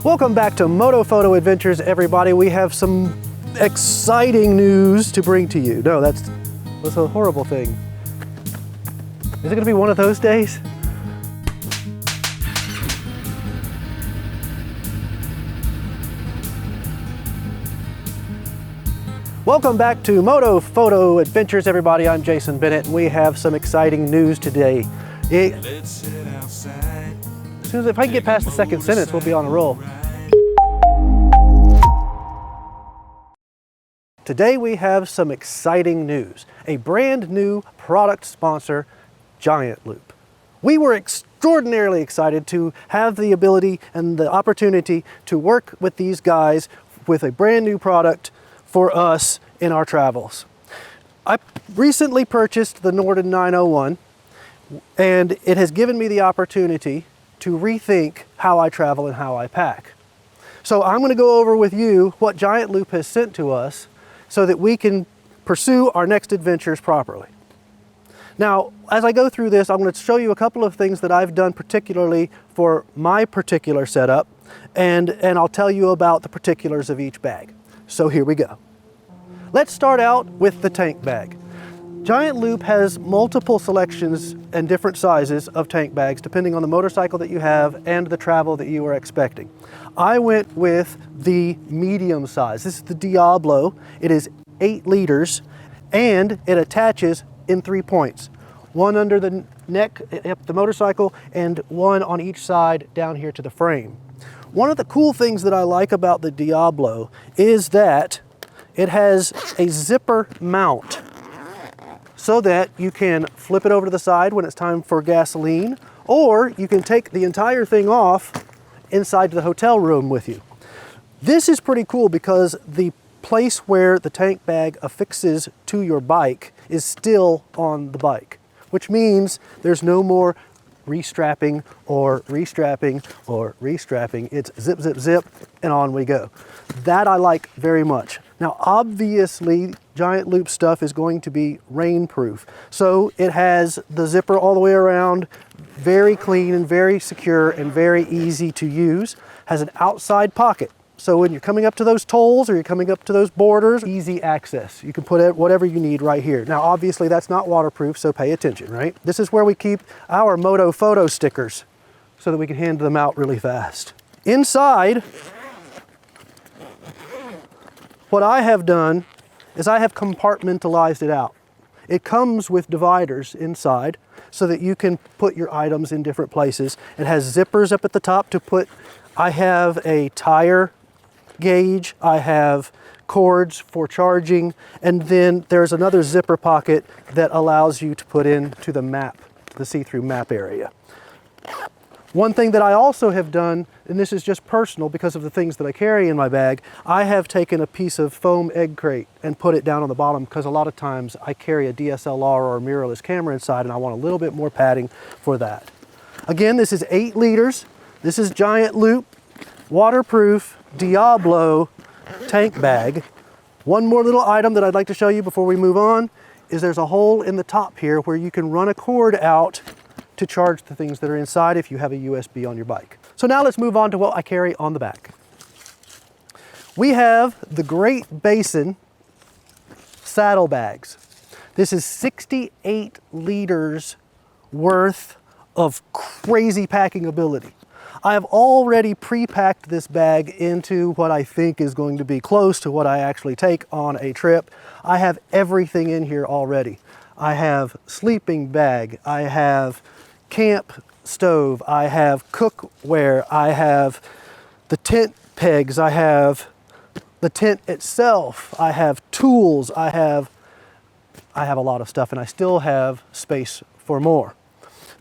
Welcome back to Moto Photo Adventures, everybody. We have some exciting news to bring to you. No, that's a horrible thing. Is it gonna be one of those days? Welcome back to Moto Photo Adventures, everybody. I'm Jason Bennett, and we have some exciting news today. As soon as if I can get past the second sentence, we'll be on a roll. Today we have some exciting news. A brand new product sponsor, Giant Loop. We were extraordinarily excited to have the ability and the opportunity to work with these guys with a brand new product for us in our travels. I recently purchased the Norden 901, and it has given me the opportunity to rethink how I travel and how I pack. So I'm going to go over with you what Giant Loop has sent to us so that we can pursue our next adventures properly. Now, as I go through this, I'm going to show you a couple of things that I've done particularly for my particular setup, and I'll tell you about the particulars of each bag. So here we go. Let's start out with the tank bag. Giant Loop has multiple selections and different sizes of tank bags depending on the motorcycle that you have and the travel that you are expecting. I went with the medium size. This is the Diablo. It is 8 liters and it attaches in 3 points. One under the neck at the motorcycle and one on each side down here to the frame. One of the cool things that I like about the Diablo is that it has a zipper mount so that you can flip it over to the side when it's time for gasoline, or you can take the entire thing off inside the hotel room with you. This is pretty cool because the place where the tank bag affixes to your bike is still on the bike, which means there's no more restrapping or restrapping or restrapping. It's zip, zip, zip, and on we go. That I like very much. Now, obviously, Giant Loop stuff is going to be rainproof. So it has the zipper all the way around, very clean and very secure and very easy to use. Has an outside pocket. So when you're coming up to those tolls or you're coming up to those borders, easy access. You can put whatever you need right here. Now, obviously that's not waterproof, so pay attention, right? This is where we keep our Moto photo stickers so that we can hand them out really fast. Inside, what I have done is I have compartmentalized it out. It comes with dividers inside so that you can put your items in different places. It has zippers up at the top to put, I have a tire gauge, I have cords for charging, and then there's another zipper pocket that allows you to put into the map, the see-through map area. One thing that I also have done, and this is just personal because of the things that I carry in my bag, I have taken a piece of foam egg crate and put it down on the bottom because a lot of times I carry a DSLR or a mirrorless camera inside and I want a little bit more padding for that. Again, this is 8 liters. This is Giant Loop, waterproof, Diablo tank bag. One more little item that I'd like to show you before we move on is there's a hole in the top here where you can run a cord out to charge the things that are inside if you have a USB on your bike. So now let's move on to what I carry on the back. We have the Great Basin saddle bags. This is 68 liters worth of crazy packing ability. I have already pre-packed this bag into what I think is going to be close to what I actually take on a trip. I have everything in here already. I have sleeping bag, I have camp stove, I have cookware, I have the tent pegs, I have the tent itself, I have tools, I have a lot of stuff, and I still have space for more.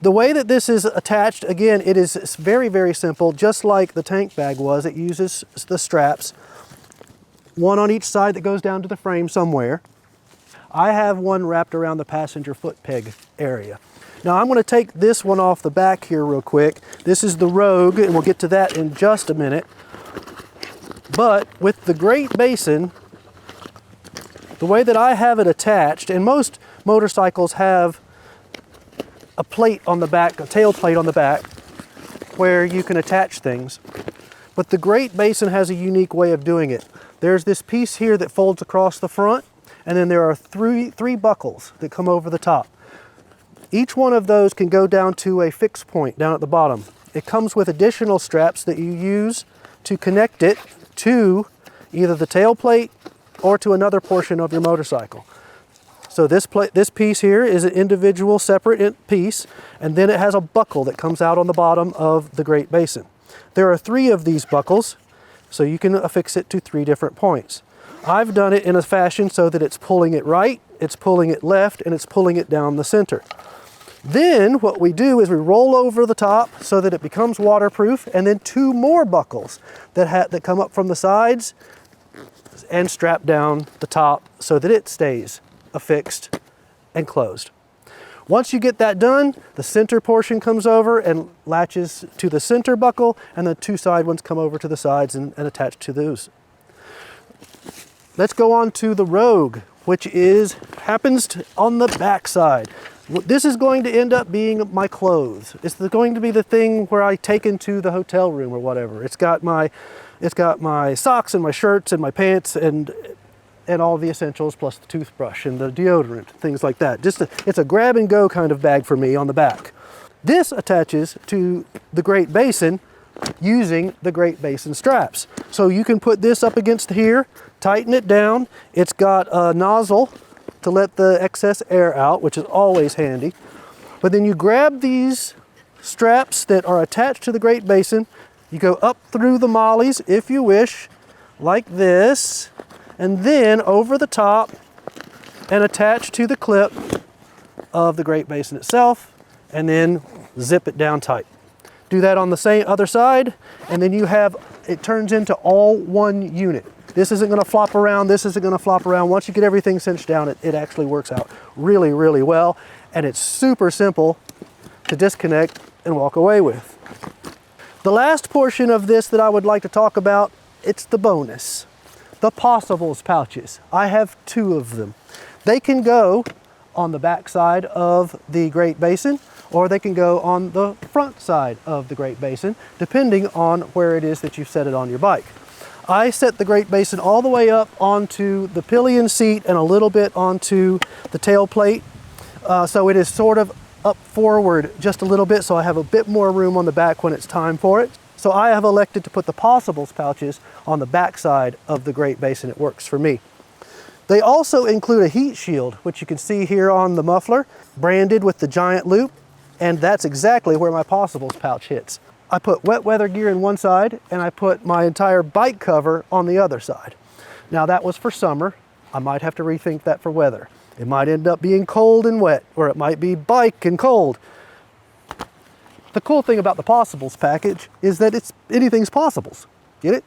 The way that this is attached, again, it is very, very simple, just like the tank bag was. It uses the straps, one on each side that goes down to the frame somewhere. I have one wrapped around the passenger foot peg area. Now I'm going to take this one off the back here real quick. This is the Rogue, and we'll get to that in just a minute. But with the Great Basin, the way that I have it attached, and most motorcycles have a plate on the back, a tail plate on the back, where you can attach things. But the Great Basin has a unique way of doing it. There's this piece here that folds across the front, and then there are three buckles that come over the top. Each one of those can go down to a fixed point down at the bottom. It comes with additional straps that you use to connect it to either the tailplate or to another portion of your motorcycle. So this piece here is an individual separate piece, and then it has a buckle that comes out on the bottom of the Great Basin. There are 3 of these buckles, so you can affix it to 3 different points. I've done it in a fashion so that it's pulling it right, it's pulling it left, and it's pulling it down the center. Then what we do is we roll over the top so that it becomes waterproof, and then 2 more buckles that come up from the sides and strap down the top so that it stays affixed and closed. Once you get that done, the center portion comes over and latches to the center buckle, and the 2 side ones come over to the sides and attach to those. Let's go on to the Rogue, which happens on the back side. This is going to end up being my clothes. It's going to be the thing where I take into the hotel room or whatever. It's got my socks and my shirts and my pants and all the essentials, plus the toothbrush and the deodorant, things like that. It's a grab and go kind of bag for me on the back. This attaches to the Great Basin using the Great Basin straps. So you can put this up against here, tighten it down. It's got a nozzle to let the excess air out, which is always handy. But then you grab these straps that are attached to the Great Basin, you go up through the mollies if you wish, like this, and then over the top and attach to the clip of the Great Basin itself, and then zip it down tight. Do that on the same other side, and then it turns into all one unit. This isn't going to flop around, this isn't going to flop around. Once you get everything cinched down, it actually works out really, really well, and it's super simple to disconnect and walk away with. The last portion of this that I would like to talk about, it's the bonus. The Possibles pouches. I have 2 of them. They can go on the back side of the Great Basin, or they can go on the front side of the Great Basin, depending on where it is that you set it on your bike. I set the Great Basin all the way up onto the pillion seat and a little bit onto the tailplate. So it is sort of up forward just a little bit, so I have a bit more room on the back when it's time for it. So I have elected to put the Possibles pouches on the back side of the Great Basin. It works for me. They also include a heat shield, which you can see here on the muffler, branded with the giant loop, and that's exactly where my Possibles pouch hits. I put wet weather gear in one side, and I put my entire bike cover on the other side. Now that was for summer. I might have to rethink that for weather. It might end up being cold and wet, or it might be bike and cold. The cool thing about the Possibles package is that anything's possibles. Get it?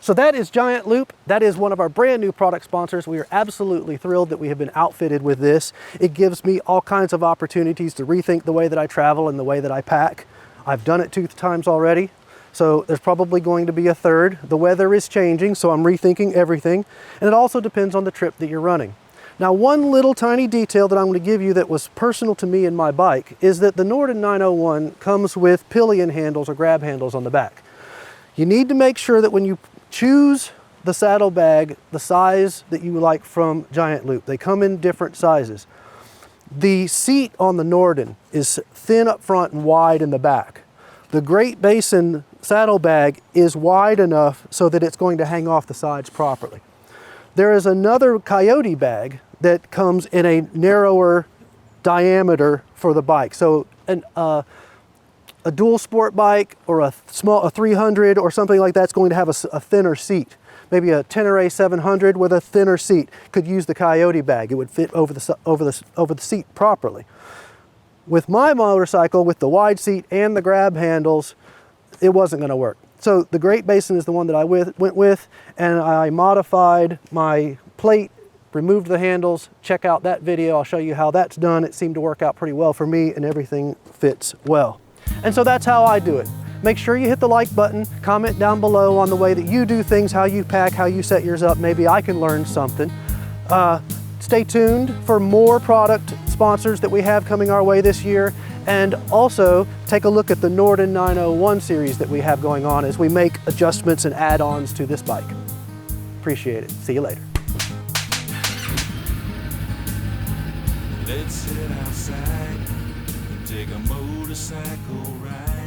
So that is Giant Loop. That is one of our brand new product sponsors. We are absolutely thrilled that we have been outfitted with this. It gives me all kinds of opportunities to rethink the way that I travel and the way that I pack. I've done it 2 times already, so there's probably going to be a third. The weather is changing, so I'm rethinking everything. And it also depends on the trip that you're running. Now, one little tiny detail that I'm going to give you that was personal to me and my bike is that the Norden 901 comes with pillion handles or grab handles on the back. You need to make sure that when you choose the saddlebag, the size that you like from Giant Loop, they come in different sizes. The seat on the Norden is thin up front and wide in the back. The Great Basin saddlebag is wide enough so that it's going to hang off the sides properly. There is another Coyote bag that comes in a narrower diameter for the bike. So a dual sport bike or a 300 or something like that's going to have a thinner seat. Maybe a Tenere 700 with a thinner seat could use the Coyote bag. It would fit over the seat properly. With my motorcycle, with the wide seat and the grab handles, it wasn't going to work. So the Great Basin is the one that I went with, and I modified my plate, removed the handles. Check out that video. I'll show you how that's done. It seemed to work out pretty well for me, and everything fits well. And so that's how I do it. Make sure you hit the like button, comment down below on the way that you do things, how you pack, how you set yours up. Maybe I can learn something. stay tuned for more product sponsors that we have coming our way this year, and also take a look at the Norden 901 series that we have going on as we make adjustments and add-ons to this bike. Appreciate it. See you later. Let's head outside, take a motorcycle ride.